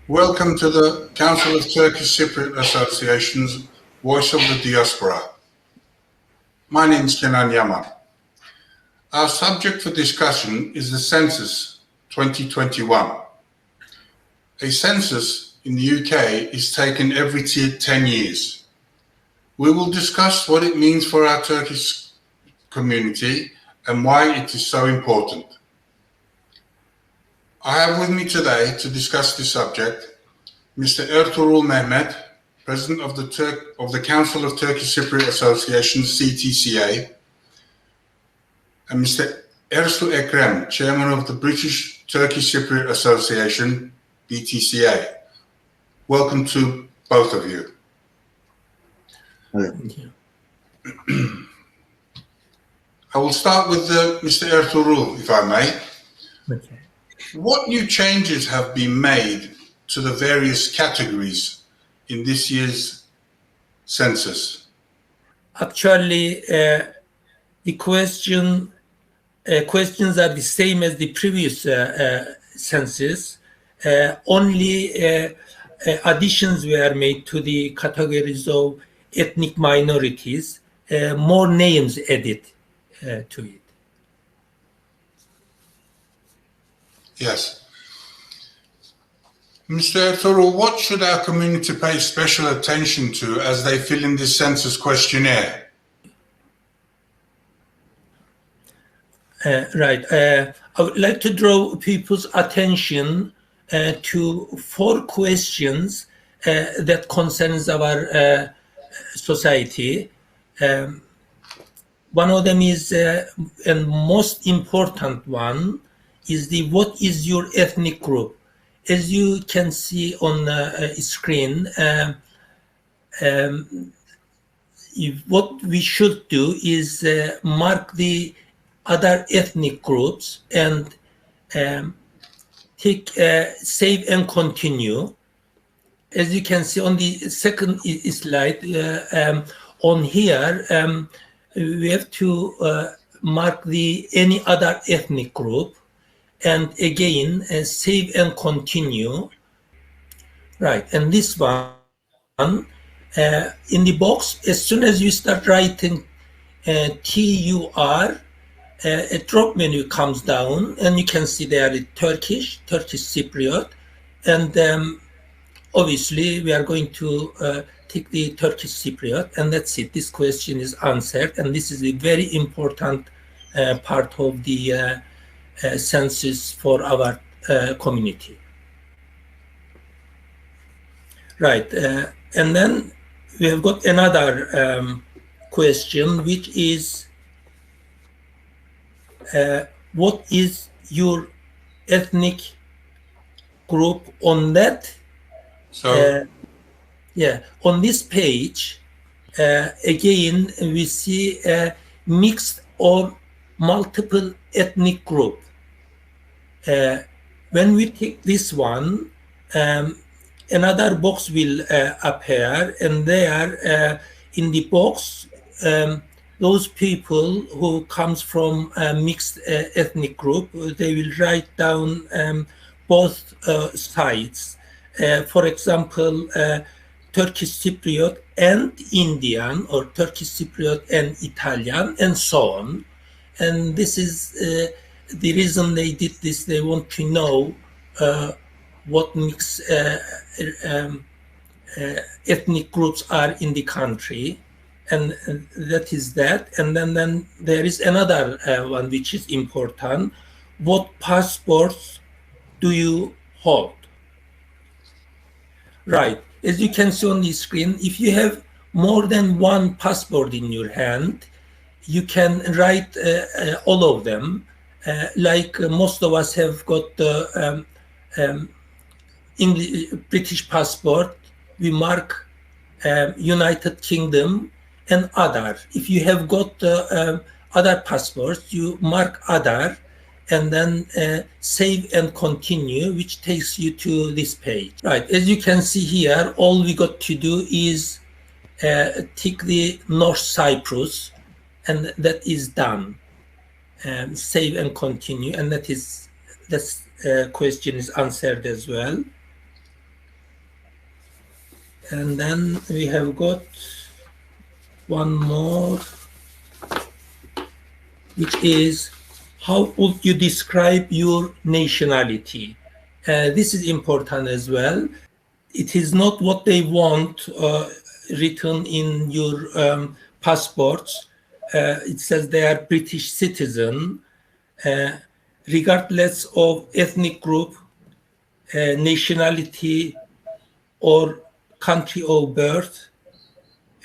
Welcome to the Council of Turkish Cypriot Association's Voice of the Diaspora. My name is Kenan Yaman. Our subject for discussion is the Census 2021. A census in the UK is taken every 10 years. We will discuss what it means for our Turkish community and why it is so important. I have with me today to discuss this subject Mr. Ertuğrul Mehmet, President of the Council of Turkish Cypriot Association, CTCA, and Mr. Ersu Ekrem, Chairman of the British Turkish Cypriot Association, BTCA. Welcome to both of you. Thank you. I will start with Mr. Ertuğrul, if I may. Okay. What new changes have been made to the various categories in this year's census? Actually, the questions are the same as the previous census. Only additions were made to the categories of ethnic minorities. More names added to it. Yes. Mr. Ertuğrul, what should our community pay special attention to as they fill in this census questionnaire? Right. I would like to draw people's attention to 4 questions that concerns our society. One of them is, and most important one, is what is your ethnic group? As you can see on the screen, what we should do is mark the other ethnic groups and take save and continue. As you can see on the second slide, on here, we have to mark the any other ethnic group, and again save and continue. Right, and this one in the box, as soon as you start writing TUR, a drop menu comes down, and you can see there is Turkish Cypriot, and obviously we are going to take the Turkish Cypriot, and that's it. This question is answered, and this is a very important part of the census for our community. Right, and then we have got another question, which is what is your ethnic group? On that, on this page, again we see a mixed or multiple ethnic group. When we take this one, another box will appear, and there in the box, those people who comes from a mixed ethnic group, they will write down both sides. For example, Turkish Cypriot and Indian, or Turkish Cypriot and Italian, and so on. And this is the reason they did this. They want to know what mixed ethnic groups are in the country, and that is that. And then there is another one which is important. What passports do you hold? Right, as you can see on the screen, if you have more than one passport in your hand, you can write all of them. Like most of us have got the English, British passport, we mark United Kingdom and other. If you have got other passports, you mark other, and then save and continue, which takes you to this page. Right, as you can see here, all we got to do is tick the North Cyprus, and that is done. Save and continue, and that question is answered as well. And then we have got one more, which is, how would you describe your nationality? This is important as well. It is not what they want written in your passports. It says they are British citizen, regardless of ethnic group, nationality, or country of birth.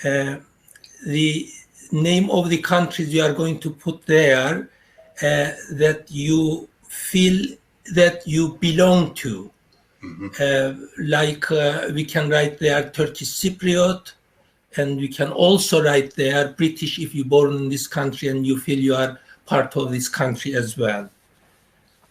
The name of the countries you are going to put there that you feel that you belong to. We can write there Turkish Cypriot, and we can also write there British if you're born in this country and you feel you are part of this country as well.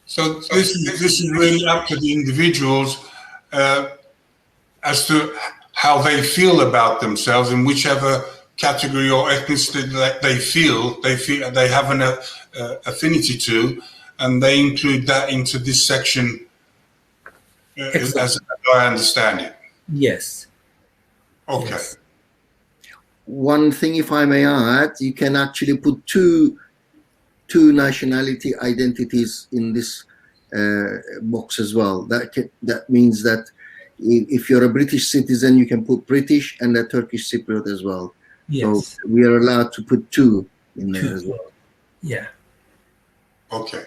So this is really up to the individuals as to how they feel about themselves in whichever category or ethnicity that they feel they have an affinity to, and they include that into this section. Exactly. As I understand it. Yes. Okay. Yes. One thing, if I may add, you can actually put two nationality identities in this box as well. That means that if you're a British citizen, you can put British and a Turkish Cypriot as well. Yes. So we are allowed to put two in there as well. Yeah. Okay.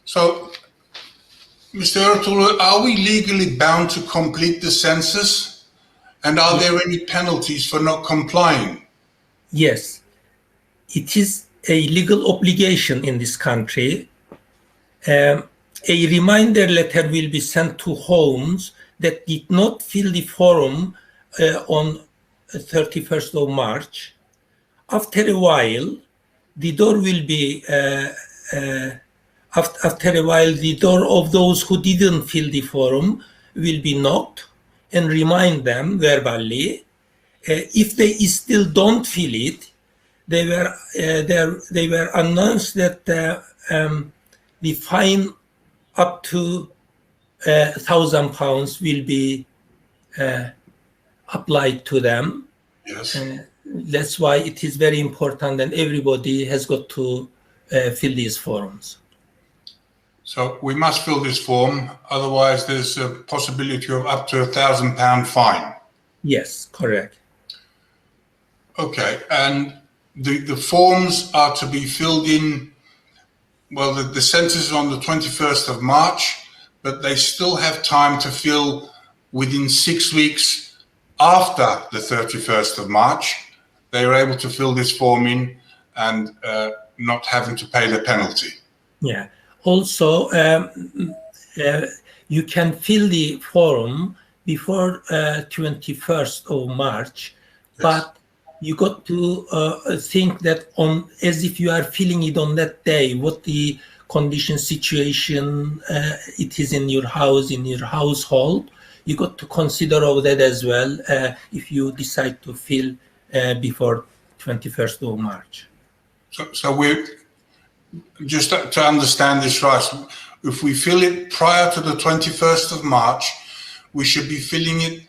So, Mr. Ertuğrul, are we legally bound to complete the census? And are there any penalties for not complying? Yes. It is a legal obligation in this country. A reminder letter will be sent to homes that did not fill the form on 31st of March. After a while, the door will be the door of those who didn't fill the form will be knocked and remind them verbally. If they still don't fill it, they were announced that the fine up to £1,000 will be applied to them. Yes. That's why it is very important, and everybody has got to fill these forms. So we must fill this form, otherwise there's a possibility of up to £1,000 fine. Yes, correct. Okay, and the forms are to be filled in, well, the census is on the 21st of March, but they still have time to fill within 6 weeks after the 31st of March. They are able to fill this form in and not having to pay the penalty. Yeah. Also, you can fill the form before 21st of March, yes. But you got to think that as if you are filling it on that day, what the condition situation it is in your house, in your household. You got to consider all that as well if you decide to fill before 21st of March. So we're just to understand this right, if we fill it prior to the 21st of March, we should be filling it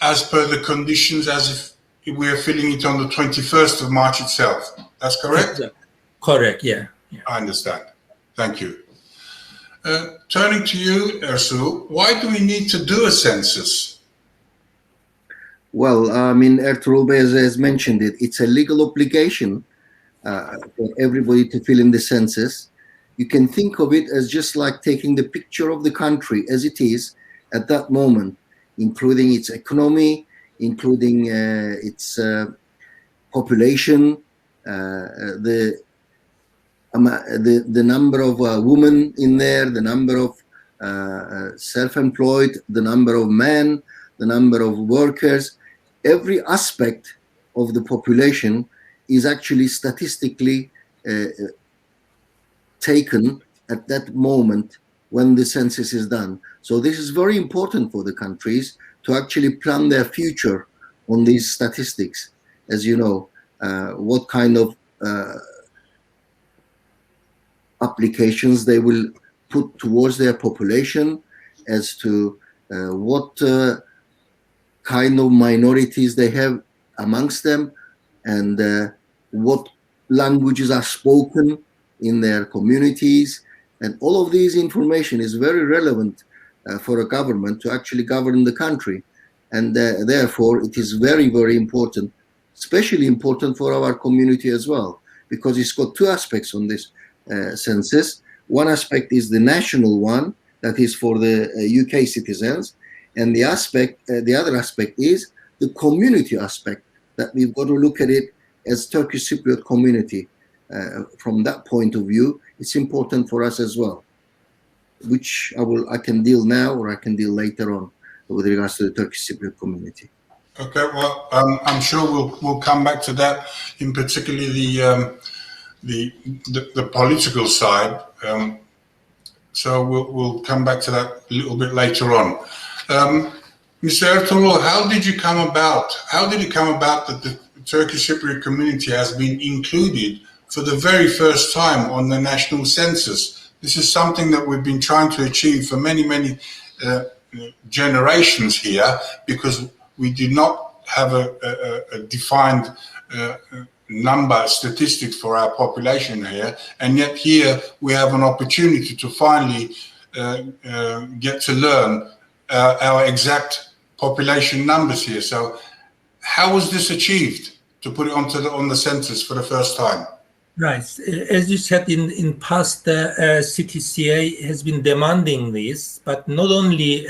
as per the conditions as if we are filling it on the 21st of March itself. That's correct? Exactly. Correct, yeah. I understand. Thank you. Turning to you, Ertuğrul, why do we need to do a census? Well, I mean, Ertuğrul has mentioned it. It's a legal obligation for everybody to fill in the census. You can think of it as just like taking the picture of the country as it is at that moment, including its economy, including its population, the number of women in there, the number of self-employed, the number of men, the number of workers. Every aspect of the population is actually statistically taken at that moment when the census is done. So this is very important for the countries to actually plan their future on these statistics. As you know, what kind of applications they will put towards their population, as to what kind of minorities they have amongst them, and what languages are spoken in their communities. And all of these information is very relevant for a government to actually govern the country. And therefore, it is very, very important, especially important for our community as well, because it's got two aspects on this census. One aspect is the national one, that is for the UK citizens, and the other aspect is the community aspect, that we've got to look at it as Turkish Cypriot community. From that point of view, it's important for us as well, which I can deal now, or I can deal later on with regards to the Turkish Cypriot community. Okay, well, I'm sure we'll come back to that, in particularly the political side. So we'll come back to that a little bit later on. Mr. Ertuğrul, how did it come about that the Turkish Cypriot community has been included for the very first time on the national census? This is something that we've been trying to achieve for many generations here, because we did not have a defined number statistics for our population here, and yet here we have an opportunity to finally get to learn our exact population numbers here. So how was this achieved, to put it on the census for the first time? Right. As you said, in past, CTCA has been demanding this, but not only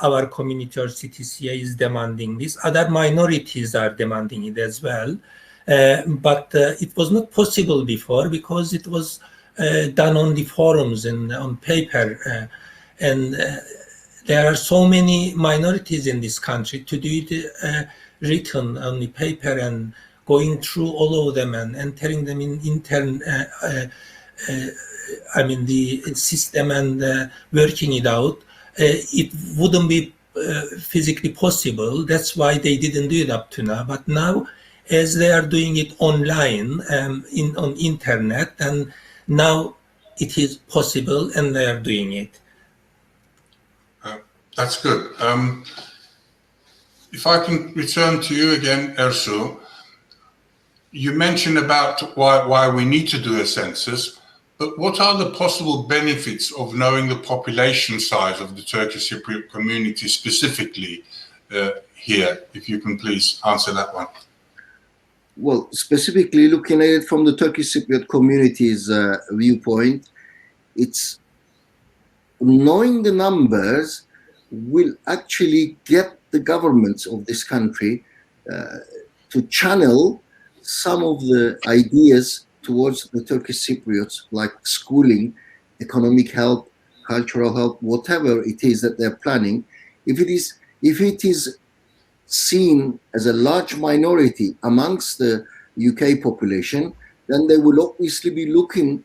our community or CTCA is demanding this, other minorities are demanding it as well. But it was not possible before, because it was done on the forums and on paper. And there are so many minorities in this country. To do it written on the paper and going through all of them and entering them in the system and working it out, it wouldn't be physically possible. That's why they didn't do it up to now. But now, as they are doing it online on internet, and now it is possible, and they are doing it. That's good. If I can return to you again, Ertuğrul, you mentioned about why we need to do a census, but what are the possible benefits of knowing the population size of the Turkish Cypriot community specifically here? If you can please answer that one. Well, specifically looking at it from the Turkish Cypriot community's viewpoint, it's knowing the numbers will actually get the governments of this country to channel some of the ideas towards the Turkish Cypriots, like schooling, economic help, cultural help, whatever it is that they're planning. If it is seen as a large minority amongst the UK population, then they will obviously be looking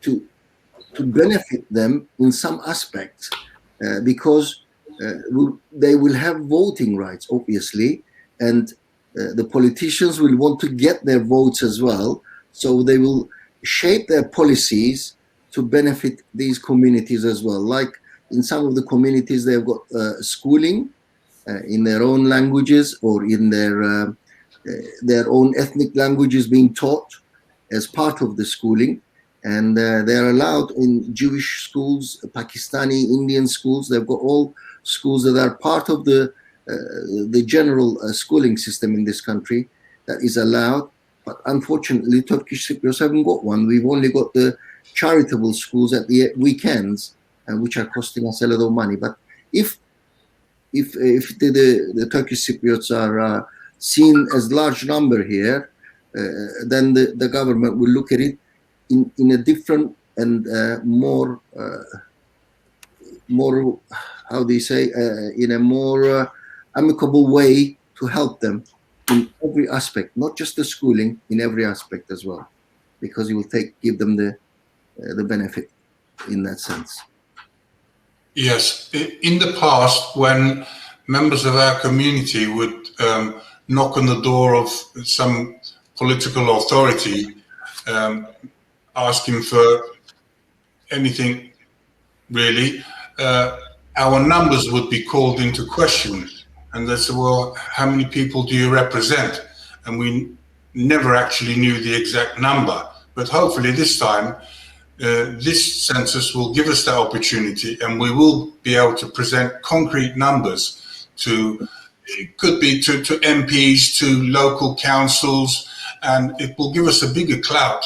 to benefit them in some aspects, because they will have voting rights, obviously, and the politicians will want to get their votes as well. So they will shape their policies to benefit these communities as well. Like in some of the communities, they've got schooling in their own languages, or in their own ethnic languages being taught as part of the schooling. And they're allowed in Jewish schools, Pakistani, Indian schools. They've got all schools that are part of the general schooling system in this country that is allowed. But unfortunately, Turkish Cypriots haven't got one. We've only got the charitable schools at the weekends, which are costing us a lot of money. But if the Turkish Cypriots are seen as large number here, then the government will look at it in a different and more how do you say, in a more amicable way to help them in every aspect, not just the schooling, in every aspect as well, because it will give them the benefit in that sense. Yes, in the past, when members of our community would knock on the door of some political authority, asking for anything really, our numbers would be called into question. and they said, well, how many people do you represent? And we never actually knew the exact number. But hopefully this time, this census will give us that opportunity, and we will be able to present concrete numbers to, it could be to MPs, to local councils, and it will give us a bigger clout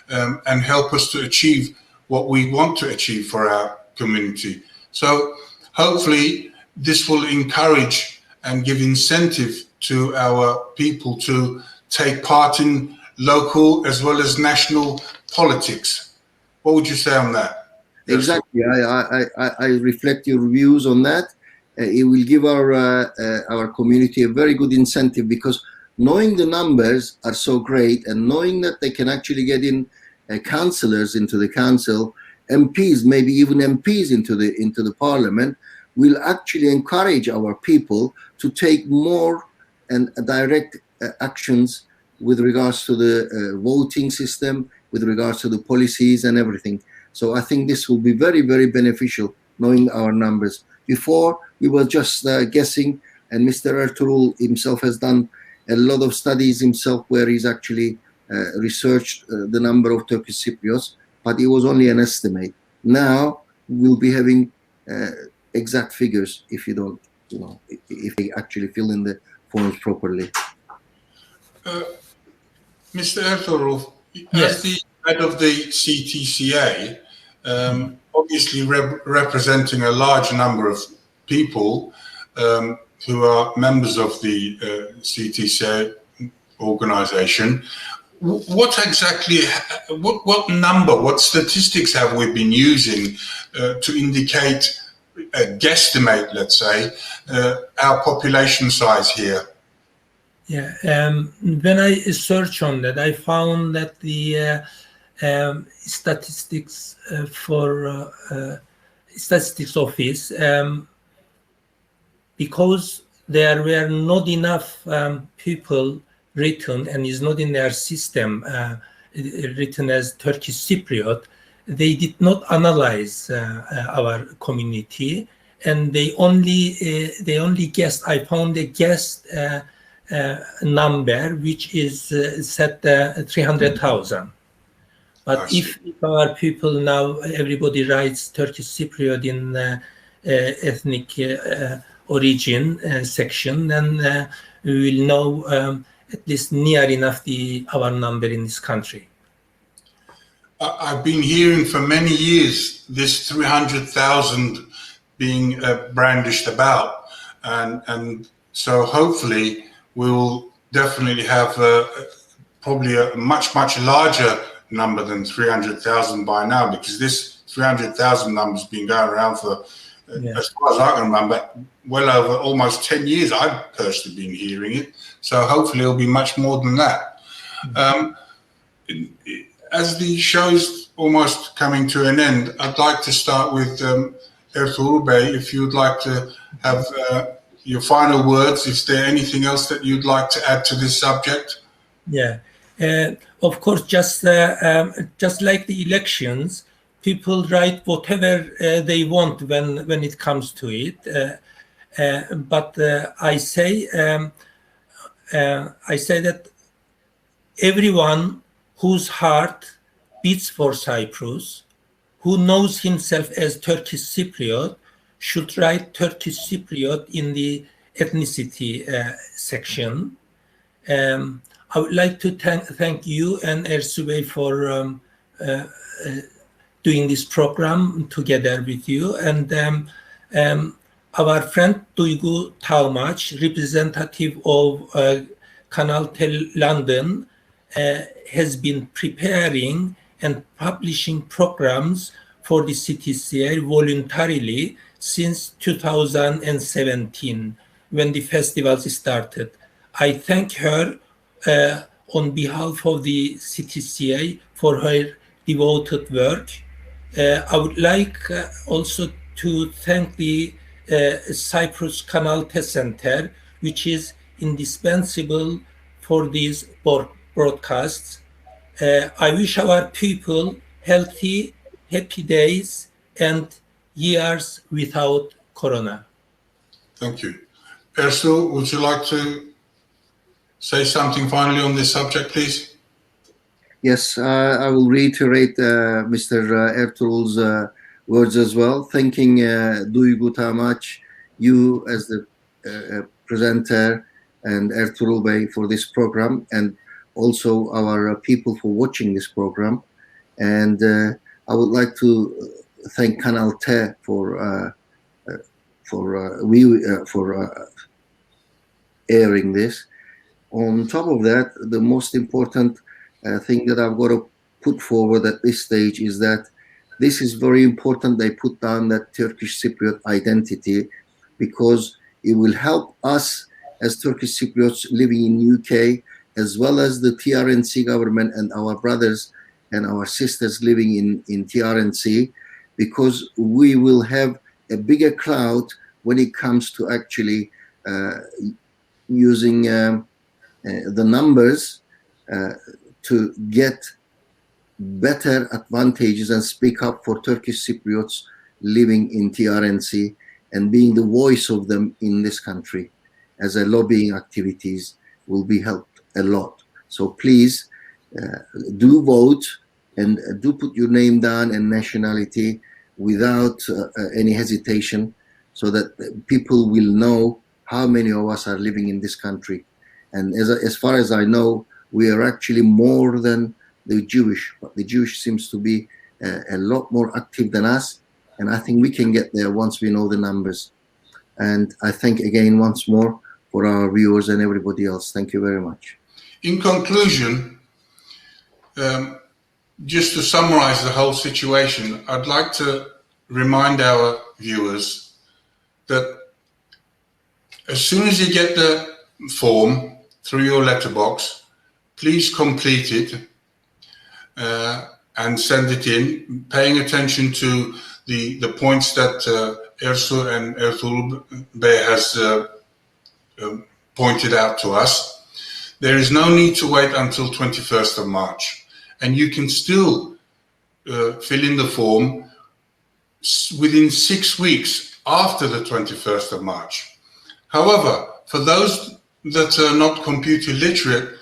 and help us to achieve what we want to achieve for our community. So hopefully this will encourage and give incentive to our people to take part in local as well as national politics. What would you say on that? Exactly. I reflect your views on that. It will give our community a very good incentive, because knowing the numbers are so great, and knowing that they can actually get in councillors into the council, MPs, maybe even MPs into the parliament, will actually encourage our people to take more and direct actions with regards to the voting system, with regards to the policies and everything. So I think this will be very, very beneficial, knowing our numbers. Before, we were just guessing, and Mr. Ertuğrul himself has done a lot of studies himself, where he's actually researched the number of Turkish Cypriots, but it was only an estimate. Now we'll be having exact figures if you don't, if they actually fill in the forms properly. Mr. Ertuğrul, Yes. as the head of the CTCA, obviously representing a large number of people who are members of the CTCA organization, what exactly, what number, what statistics have we been using to indicate, guesstimate, let's say, our population size here? Yeah, when I search on that, I found that the statistics for statistics office, because there were not enough people written and is not in their system written as Turkish Cypriot, they did not analyze our community, and they only guessed. I found a guessed number which is set 300,000. But if our people now, everybody writes Turkish Cypriot in ethnic origin section, then we will know at least near enough our number in this country. I've been hearing for many years this 300,000 being brandished about, and so hopefully we will definitely have probably a much larger number than 300,000 by now, because this 300,000 number has been going around for, as far as I can remember, well over almost 10 years. I've personally been hearing it, so hopefully it'll be much more than that. As the show's almost coming to an end, I'd like to start with Ertuğrul Bey, if you'd like to have your final words. Is there anything else that you'd like to add to this subject? Yeah, of course, just like the elections, people write whatever they want when it comes to it. But I say that everyone whose heart beats for Cyprus, who knows himself as Turkish Cypriot, should write Turkish Cypriot in the ethnicity section. I would like to thank you and Ersu Bey for doing this program together with you. And our friend Duygu Taumaç, representative of Kanal Tel London, has been preparing and publishing programs for the CTCA voluntarily since 2017, when the festivals started. I thank her on behalf of the CTCA for her devoted work. I would like also to thank the Cyprus Canal Test Center, which is indispensable for these broadcasts. I wish our people healthy, happy days and years without corona. Thank you. Ersu, would you like to say something finally on this subject, please? Yes, I will reiterate Mr. Ertuğrul's words as well. Thanking Duygu Tamaç, you as the presenter, and Ertuğrul Bey for this program, and also our people for watching this program. And I would like to thank Kanal T for airing this. On top of that, the most important thing that I've got to put forward at this stage is that this is very important. They put down that Turkish Cypriot identity, because it will help us as Turkish Cypriots living in UK, as well as the TRNC government and our brothers and our sisters living in TRNC, because we will have a bigger crowd when it comes to actually using the numbers to get better advantages and speak up for Turkish Cypriots living in TRNC and being the voice of them in this country, as a lobbying activities will be helped a lot. So please do vote and do put your name down and nationality without any hesitation, so that people will know how many of us are living in this country. And as far as I know, we are actually more than the Jewish, but the Jewish seems to be a lot more active than us. And I think we can get there once we know the numbers. And I thank again once more for our viewers and everybody else. Thank you very much. In conclusion, just to summarize the whole situation, I'd like to remind our viewers that as soon as you get the form through your letterbox, please complete it and send it in, paying attention to the points that Ersu and Ertuğrul Bey has pointed out to us. There is no need to wait until 21st of March, and you can still fill in the form within 6 weeks after the 21st of March. However, for those that are not computer literate,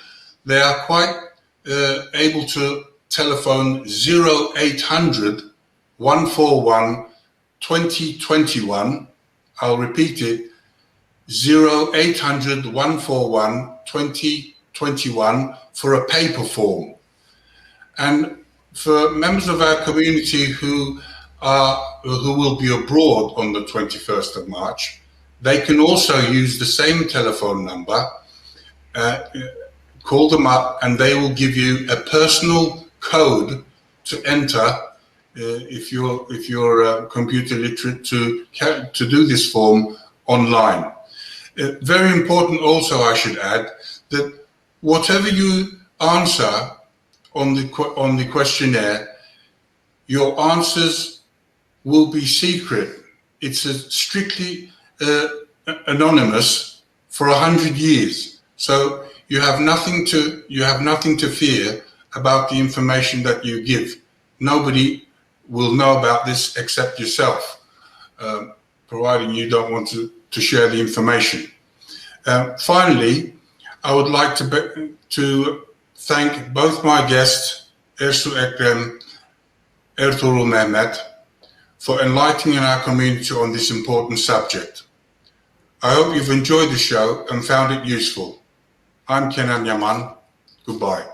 they are quite able to telephone 0800 141 2021. I'll repeat it, 0800 141 2021 for a paper form. And for members of our community who will be abroad on the 21st of March, they can also use the same telephone number, call them up, and they will give you a personal code to enter if you're computer literate to do this form online. Very important also, I should add, that whatever you answer on the questionnaire, your answers will be secret. It's strictly anonymous for 100 years. So you have nothing to fear about the information that you give. Nobody will know about this except yourself, providing you don't want to share the information. Finally, I would like to thank both my guests, Ersu Ekrem, Ertuğrul Mehmet, for enlightening our community on this important subject. I hope you've enjoyed the show and found it useful. I'm Kenan Yaman. Goodbye.